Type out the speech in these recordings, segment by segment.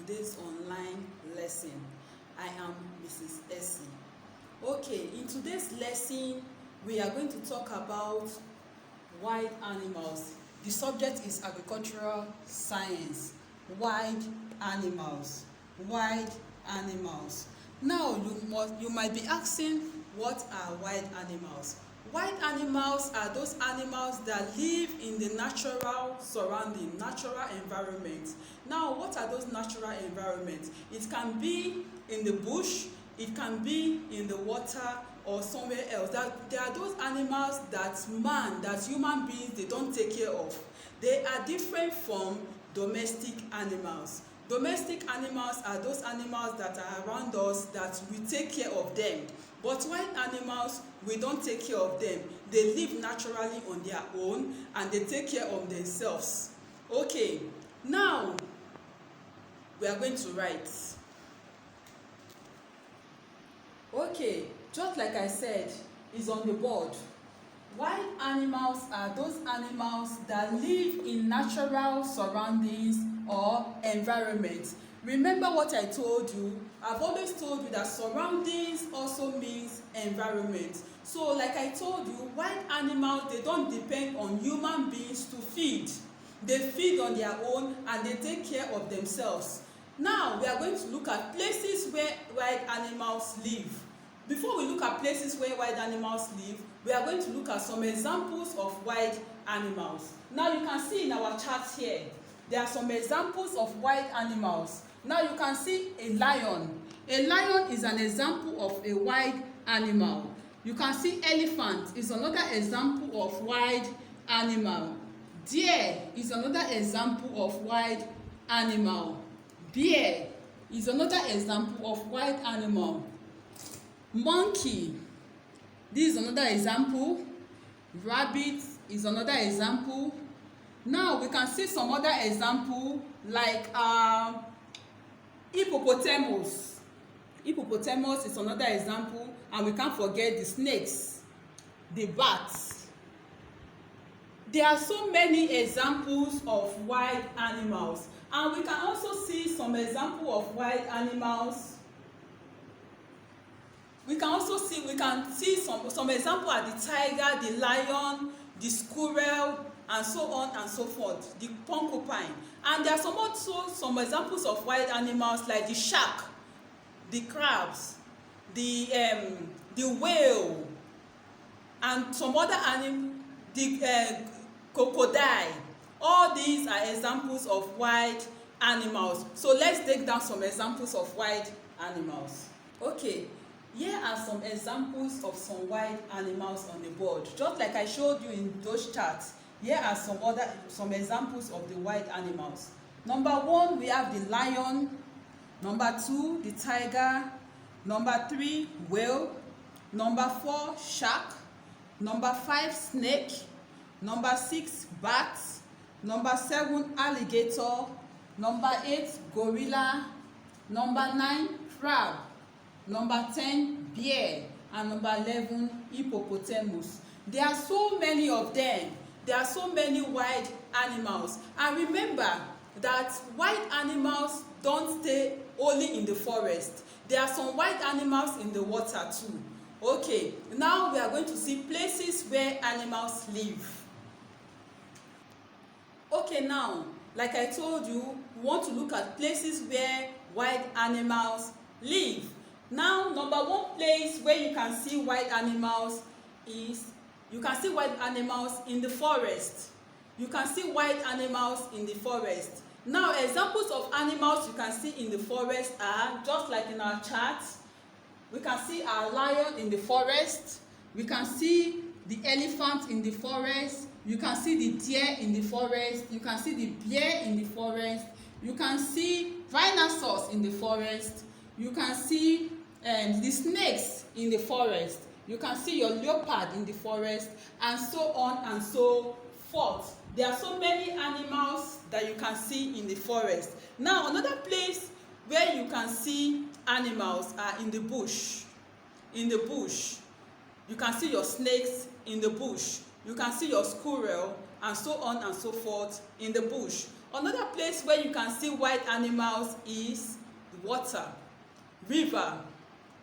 today's online lesson. I am Mrs. Essie. Okay, in today's lesson, we are going to talk about wild animals. The subject is agricultural science. Wild animals. Wild animals. Now, you might be asking, what are wild animals? Wild animals are those animals that live in the natural surrounding, natural environment. Now, what are those natural environments? It can be in the bush, it can be in the water, or somewhere else. There are those animals that human beings, they don't take care of. They are different from domestic animals. Domestic animals are those animals that are around us that we take care of them. But wild animals, we don't take care of them. They live naturally on their own and they take care of themselves. Okay, now we are going to write. Okay, just like I said, it's on the board. Wild animals are those animals that live in natural surroundings or environments. Remember what I told you? I've always told you that surroundings also means environment. So like I told you, wild animals, they don't depend on human beings to feed. They feed on their own and they take care of themselves. Now we are going to look at places where wild animals live. Before we look at places where wild animals live, we are going to look at some examples of wild animals. Now you can see in our chart here, there are some examples of wild animals. Now you can see a lion. A lion is an example of a wild animal. You can see elephant is another example of wild animal. Deer is another example of wild animal. Bear is another example of wild animal. Monkey, this is another example. Rabbit is another example. Now we can see some other example like hippopotamus. Hippopotamus is another example, and we can't forget the snakes, the bats. There are so many examples of wild animals, and we can also see some example of wild animals. We can see some example are the tiger, the lion, the squirrel, and so on and so forth, the porcupine. And there are some examples of wild animals like the shark, the crabs, the whale, and some other animals, the crocodile. All these are examples of wild animals. So let's take down some examples of wild animals. Okay. Here are some examples of some wild animals on the board. Just like I showed you in those charts, here are some examples of the wild animals. Number 1, we have the lion. Number 2, the tiger. Number 3, whale. Number 4, shark. Number 5, snake. Number 6, bat. Number 7, alligator. Number 8, gorilla. Number 9, crab. Number 10, bear, and number 11, hippopotamus. There are so many of them. There are so many wild animals. And remember that wild animals don't stay only in the forest. There are some wild animals in the water too. Okay, now we are going to see places where animals live. Okay, now, like I told you, we want to look at places where wild animals live. Now, number 1 place where you can see wild animals is, you can see wild animals in the forest. You can see wild animals in the forest. Now, examples of animals you can see in the forest are, just like in our chart, we can see our lion in the forest. We can see the elephant in the forest. You can see the deer in the forest. You can see the bear in the forest. You can see rhinoceros in the forest. You can see the snakes in the forest. You can see your leopard in the forest, and so on and so forth. There are so many animals that you can see in the forest. Now, another place where you can see animals are in the bush. In the bush, you can see your snakes in the bush. you can see your squirrel, and so on and so forth in the bush. Another place where you can see wild animals is water, river,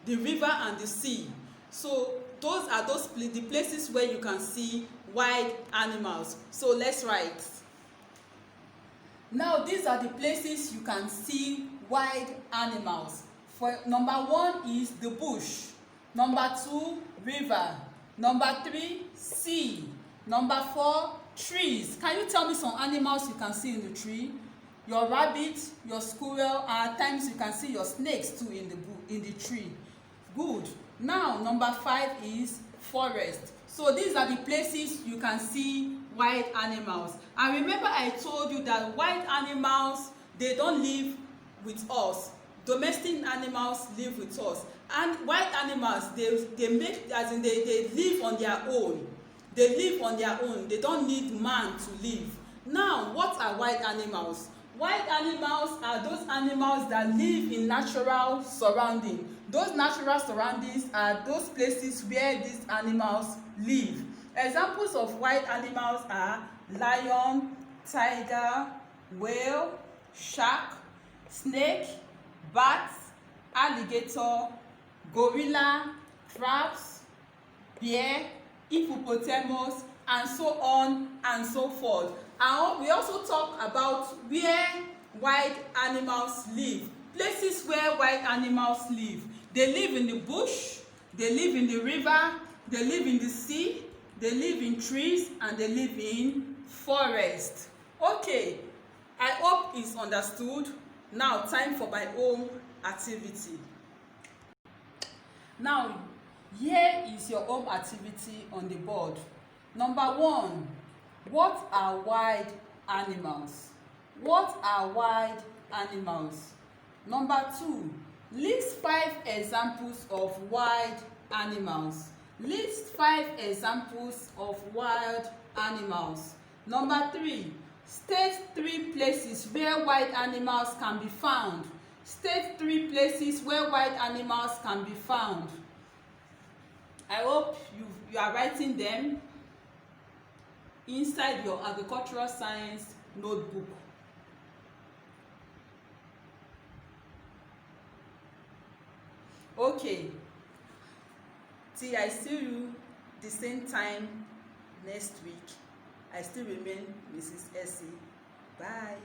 the river and the sea. So those are the places where you can see wild animals. So let's write. Now these are the places you can see wild animals. For number 1 is the bush, number 2 river, number 3 sea, number 4 trees. Can you tell me some animals you can see in the tree? Your rabbit, your squirrel, and at times you can see your snakes too in the tree. Good. Now number 5 is forest. So these are the places you can see wild animals. And remember I told you that wild animals, they don't live with us. Domestic animals live with us. And wild animals, they live on their own. They live on their own. They don't need man to live. Now, what are wild animals? Wild animals are those animals that live in natural surroundings. Those natural surroundings are those places where these animals live. Examples of wild animals are lion, tiger, whale, shark, snake, bat, alligator, gorilla, crabs, bear, hippopotamus, and so on and so forth. And we also talk about where wild animals live. Places where wild animals live. They live in the bush, they live in the river, they live in the sea, they live in trees, and they live in forest. Okay, I hope it's understood. Now, time for my home activity. Now, here is your home activity on the board. Number 1, what are wild animals? What are wild animals? Number 2, list 5 examples of wild animals. List 5 examples of wild animals. Number 3, state 3 places where wild animals can be found. State 3 places where wild animals can be found. I hope you are writing them inside your agricultural science notebook. Okay, till I see you the same time next week, I still remain Mrs. Essie. Bye.